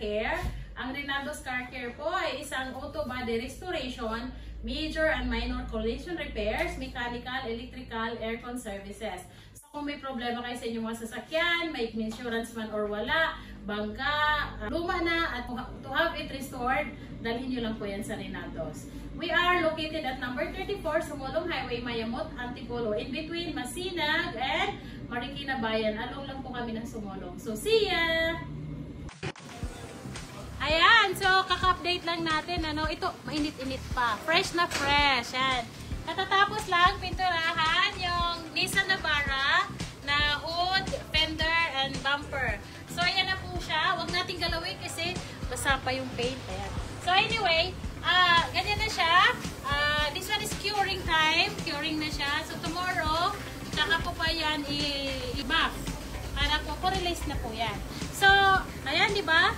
Care. Ang Rinaldo's Car Care po ay isang auto body restoration, major and minor collision repairs, mechanical, electrical, aircon services. So kung may problema kayo sa inyong mga sasakyan, may insurance man or wala, bangga, luma na, at to have it restored, dalhin nyo lang po yan sa Rinaldo's. We are located at number 34, Sumulong Highway, Mayamot, Antipolo, in between Masinag and Marikina Bayan. Along lang po kami ng Sumulong. So, see ya! Ayan, so kaka-update lang natin, ano, ito, mainit-init pa. Fresh na fresh, yan. Katatapos lang, pinturahan yung Nissan Navara na hood, fender, and bumper. So, ayan na po siya. Huwag natin galawin kasi basa pa yung paint. Ayan. So, anyway, ganyan na siya. This one is curing time. Curing na siya. So, tomorrow, tsaka po pa yan i-buff. Para po, release na po yan. So, ayan, di ba?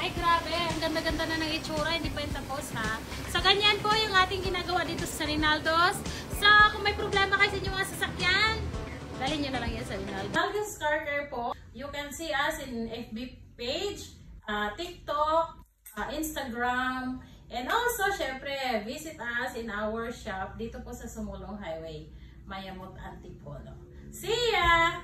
Ay, grabe. Ang ganda-ganda na ng itsura. Hindi pa yung tapos, ha? So, ganyan po yung ating ginagawa dito sa Rinaldo's. So, kung may problema kayo sa inyong mga sasakyan, dalhin nyo na lang yan sa Rinaldo's. Rinaldo's Car Care po, you can see us in FB page, TikTok, Instagram, and also, syempre, visit us in our shop dito po sa Sumulong Highway, Mayamot, Antipolo. See ya!